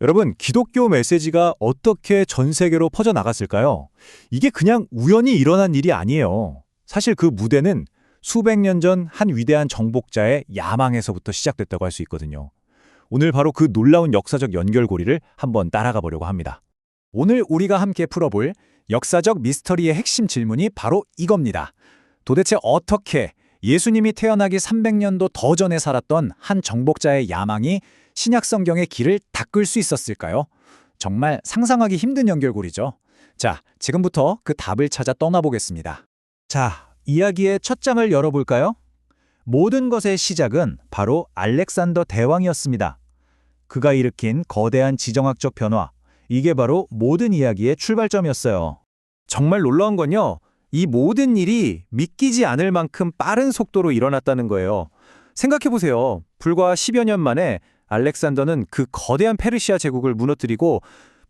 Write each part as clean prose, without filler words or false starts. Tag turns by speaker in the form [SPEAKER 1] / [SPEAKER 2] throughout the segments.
[SPEAKER 1] 여러분, 기독교 메시지가 어떻게 전 세계로 퍼져나갔을까요? 이게 그냥 우연히 일어난 일이 아니에요. 사실 그 무대는 수백 년 전 한 위대한 정복자의 야망에서부터 시작됐다고 할 수 있거든요. 오늘 바로 그 놀라운 역사적 연결고리를 한번 따라가 보려고 합니다. 오늘 우리가 함께 풀어볼 역사적 미스터리의 핵심 질문이 바로 이겁니다. 도대체 어떻게 예수님이 태어나기 300년도 더 전에 살았던 한 정복자의 야망이 신약 성경의 길을 닦을 수 있었을까요? 정말 상상하기 힘든 연결고리죠. 자, 지금부터 그 답을 찾아 떠나보겠습니다. 자, 이야기의 첫 장을 열어볼까요? 모든 것의 시작은 바로 알렉산더 대왕이었습니다. 그가 일으킨 거대한 지정학적 변화, 이게 바로 모든 이야기의 출발점이었어요. 정말 놀라운 건요, 이 모든 일이 믿기지 않을 만큼 빠른 속도로 일어났다는 거예요. 생각해보세요. 불과 10여 년 만에 알렉산더는 그 거대한 페르시아 제국을 무너뜨리고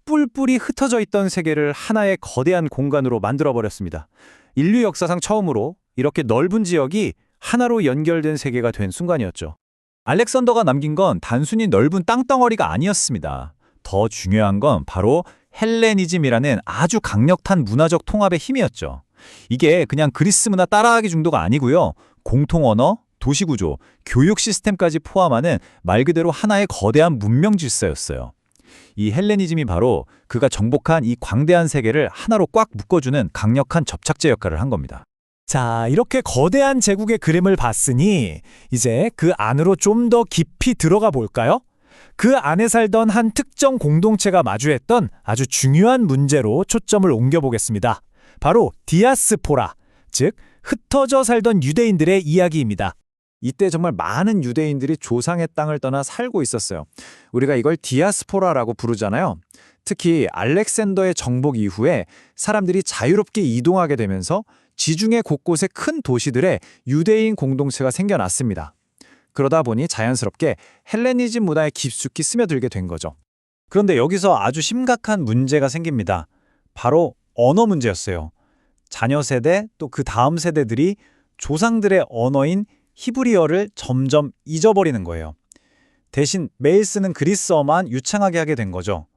[SPEAKER 1] 뿔뿔이 흩어져 있던 세계를 하나의 거대한 공간으로 만들어버렸습니다. 인류 역사상 처음으로 이렇게 넓은 지역이 하나로 연결된 세계가 된 순간이었죠. 알렉산더가 남긴 건 단순히 넓은 땅덩어리가 아니었습니다. 더 중요한 건 바로 헬레니즘이라는 아주 강력한 문화적 통합의 힘이었죠. 이게 그냥 그리스 문화 따라하기 정도가 아니고요. 공통 언어, 도시구조, 교육 시스템까지 포함하는 말 그대로 하나의 거대한 문명 질서였어요. 이 헬레니즘이 바로 그가 정복한 이 광대한 세계를 하나로 꽉 묶어주는 강력한 접착제 역할을 한 겁니다. 자, 이렇게 거대한 제국의 그림을 봤으니 이제 그 안으로 좀 더 깊이 들어가 볼까요? 그 안에 살던 한 특정 공동체가 마주했던 아주 중요한 문제로 초점을 옮겨보겠습니다. 바로 디아스포라, 즉 흩어져 살던 유대인들의 이야기입니다. 이때 정말 많은 유대인들이 조상의 땅을 떠나 살고 있었어요. 우리가 이걸 디아스포라라고 부르잖아요. 특히 알렉산더의 정복 이후에 사람들이 자유롭게 이동하게 되면서 지중해 곳곳의 큰 도시들에 유대인 공동체가 생겨났습니다. 그러다 보니 자연스럽게 헬레니즘 문화에 깊숙이 스며들게 된 거죠. 그런데 여기서 아주 심각한 문제가 생깁니다. 바로 언어 문제였어요. 자녀 세대 또 그 다음 세대들이 조상들의 언어인 히브리어를 점점 잊어버리는 거예요. 대신 매일 쓰는 그리스어만 유창하게 하게 된 거죠.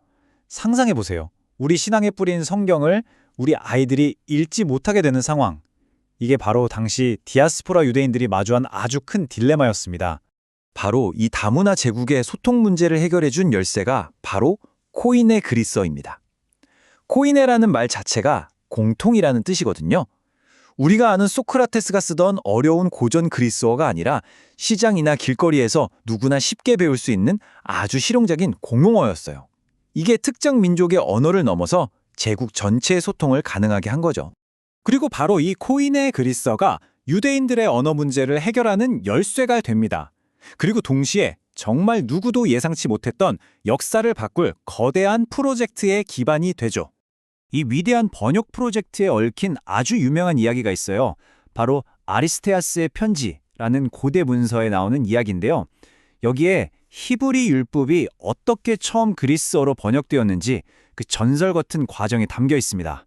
[SPEAKER 1] 상상해보세요. 우리 신앙에 뿌린 성경을 우리 아이들이 읽지 못하게 되는 상황. 이게 바로 당시 디아스포라 유대인들이 마주한 아주 큰 딜레마였습니다. 바로 이 다문화 제국의 소통 문제를 해결해준 열쇠가 바로 코이네 그리스어입니다. 코이네라는 말 자체가 공통이라는 뜻이거든요. 우리가 아는 소크라테스가 쓰던 어려운 고전 그리스어가 아니라 시장이나 길거리에서 누구나 쉽게 배울 수 있는 아주 실용적인 공용어였어요. 이게 특정 민족의 언어를 넘어서 제국 전체의 소통을 가능하게 한 거죠. 그리고 바로 이 코이네 그리스어가 유대인들의 언어 문제를 해결하는 열쇠가 됩니다. 그리고 동시에 정말 누구도 예상치 못했던 역사를 바꿀 거대한 프로젝트의 기반이 되죠. 이 위대한 번역 프로젝트에 얽힌 아주 유명한 이야기가 있어요. 바로 아리스테아스의 편지라는 고대 문서에 나오는 이야기인데요. 여기에 히브리 율법이 어떻게 처음 그리스어로 번역되었는지 그 전설 같은 과정이 담겨 있습니다.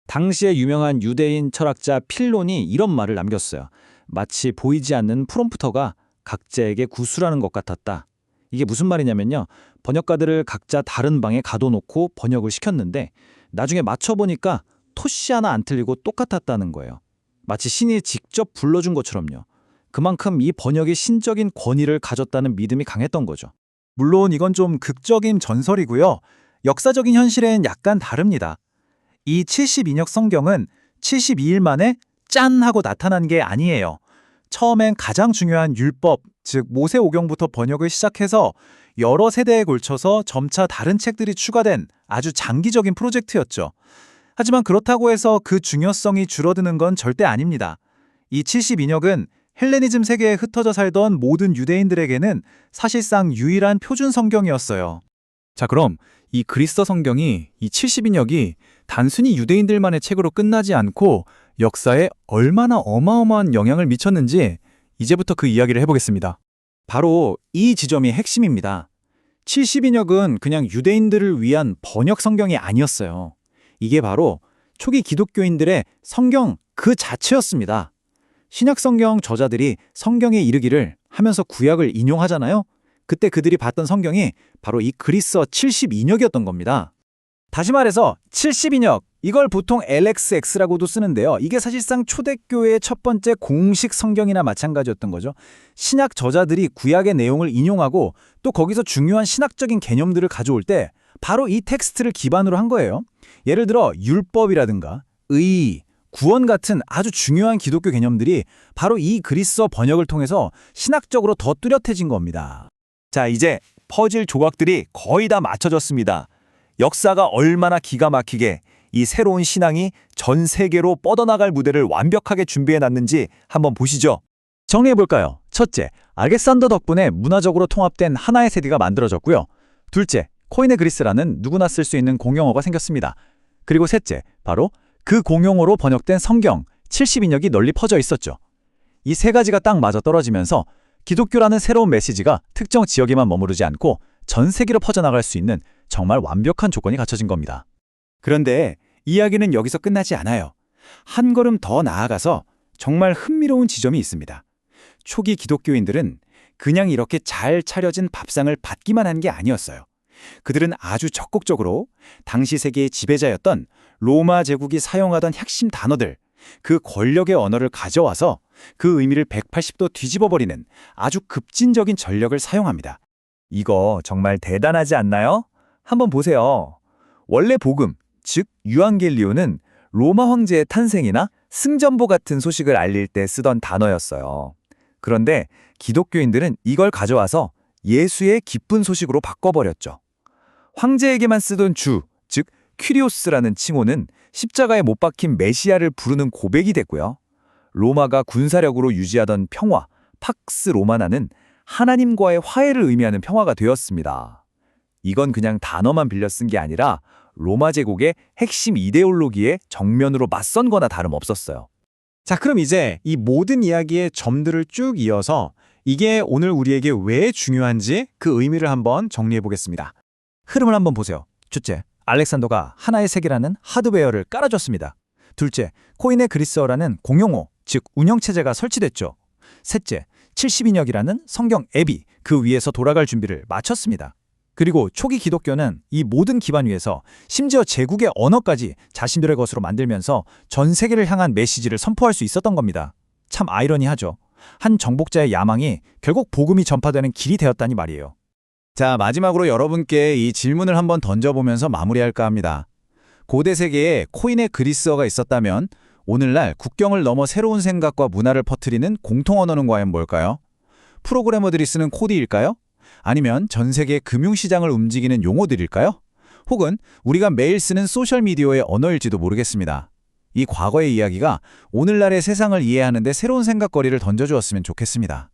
[SPEAKER 1] 당시의 유명한 유대인 철학자 필론이 이런 말을 남겼어요. 마치 보이지 않는 프롬프터가 각자에게 구술하는 것 같았다. 이게 무슨 말이냐면요. 번역가들을 각자 다른 방에 가둬놓고 번역을 시켰는데 나중에 맞춰보니까 토시 하나 안 틀리고 똑같았다는 거예요. 마치 신이 직접 불러준 것처럼요. 그만큼 이 번역이 신적인 권위를 가졌다는 믿음이 강했던 거죠. 물론 이건 좀 극적인 전설이고요. 역사적인 현실엔 약간 다릅니다. 이 72역 성경은 72일 만에 짠 하고 나타난 게 아니에요. 처음엔 가장 중요한 율법, 즉 모세오경부터 번역을 시작해서 여러 세대에 걸쳐서 점차 다른 책들이 추가된 아주 장기적인 프로젝트였죠. 하지만 그렇다고 해서 그 중요성이 줄어드는 건 절대 아닙니다. 이 72역은 헬레니즘 세계에 흩어져 살던 모든 유대인들에게는 사실상 유일한 표준 성경이었어요. 자, 그럼 이 그리스어 성경이 이 72역이 단순히 유대인들만의 책으로 끝나지 않고 역사에 얼마나 어마어마한 영향을 미쳤는지 이제부터 그 이야기를 해보겠습니다. 바로 이 지점이 핵심입니다. 72역은 그냥 유대인들을 위한 번역 성경이 아니었어요. 이게 바로 초기 기독교인들의 성경 그 자체였습니다. 신약 성경 저자들이 성경에 이르기를 하면서 구약을 인용하잖아요.
[SPEAKER 2] 그때 그들이 봤던 성경이 바로 이 그리스어 72역이었던 겁니다. 다시 말해서 72역, 이걸 보통 LXX라고도 쓰는데요. 이게 사실상 초대교회의 첫 번째 공식 성경이나 마찬가지였던 거죠. 신약 저자들이 구약의 내용을 인용하고 또 거기서 중요한 신학적인 개념들을 가져올 때 바로 이 텍스트를 기반으로 한 거예요. 예를 들어 율법이라든가 의, 구원 같은 아주 중요한 기독교 개념들이 바로 이 그리스어 번역을 통해서 신학적으로 더 뚜렷해진 겁니다.
[SPEAKER 1] 자, 이제 퍼즐 조각들이 거의 다 맞춰졌습니다. 역사가 얼마나 기가 막히게 이 새로운 신앙이 전 세계로 뻗어나갈 무대를 완벽하게 준비해놨는지 한번 보시죠.
[SPEAKER 2] 정리해볼까요? 첫째, 알렉산더 덕분에 문화적으로 통합된 하나의 세계가 만들어졌고요. 둘째, 코인의 그리스라는 누구나 쓸 수 있는 공용어가 생겼습니다. 그리고 셋째, 바로 그 공용어로 번역된 성경 72역이 널리 퍼져 있었죠. 이 세 가지가 딱 맞아떨어지면서 기독교라는 새로운 메시지가 특정 지역에만 머무르지 않고 전 세계로 퍼져나갈 수 있는 정말 완벽한 조건이 갖춰진 겁니다.
[SPEAKER 3] 그런데 이야기는 여기서 끝나지 않아요. 한 걸음 더 나아가서 정말 흥미로운 지점이 있습니다. 초기 기독교인들은 그냥 이렇게 잘 차려진 밥상을 받기만 한 게 아니었어요. 그들은 아주 적극적으로 당시 세계의 지배자였던 로마 제국이 사용하던 핵심 단어들, 그 권력의 언어를 가져와서 그 의미를 180도 뒤집어버리는 아주 급진적인 전력을 사용합니다.
[SPEAKER 1] 이거 정말 대단하지 않나요? 한번 보세요. 원래 복음, 즉 유앙겔리오는 로마 황제의 탄생이나 승전보 같은 소식을 알릴 때 쓰던 단어였어요. 그런데 기독교인들은 이걸 가져와서 예수의 기쁜 소식으로 바꿔버렸죠. 황제에게만 쓰던 주, 즉 퀴리오스라는 칭호는 십자가에 못 박힌 메시아를 부르는 고백이 됐고요. 로마가 군사력으로 유지하던 평화, 팍스 로마나는 하나님과의 화해를 의미하는 평화가 되었습니다. 이건 그냥 단어만 빌려 쓴 게 아니라 로마 제국의 핵심 이데올로기에 정면으로 맞선 거나 다름없었어요.
[SPEAKER 2] 자, 그럼 이제 이 모든 이야기의 점들을 쭉 이어서 이게 오늘 우리에게 왜 중요한지 그 의미를 한번 정리해 보겠습니다. 흐름을 한번 보세요. 첫째, 알렉산더가 하나의 세계라는 하드웨어를 깔아줬습니다. 둘째, 코인의 그리스어라는 공용어, 즉 운영체제가 설치됐죠. 셋째, 72역이라는 성경 앱이 그 위에서 돌아갈 준비를 마쳤습니다. 그리고 초기 기독교는 이 모든 기반 위에서 심지어 제국의 언어까지 자신들의 것으로 만들면서 전 세계를 향한 메시지를 선포할 수 있었던 겁니다. 참 아이러니하죠. 한 정복자의 야망이 결국 복음이 전파되는 길이 되었다니 말이에요. 자, 마지막으로 여러분께 이 질문을 한번 던져보면서 마무리할까 합니다. 고대 세계에 코인의 그리스어가 있었다면 오늘날 국경을 넘어 새로운 생각과 문화를 퍼뜨리는 공통 언어는 과연 뭘까요? 프로그래머들이 쓰는 코드일까요? 아니면 전 세계 금융시장을 움직이는 용어들일까요? 혹은 우리가 매일 쓰는 소셜미디어의 언어일지도 모르겠습니다. 이 과거의 이야기가 오늘날의 세상을 이해하는 데 새로운 생각거리를 던져주었으면 좋겠습니다.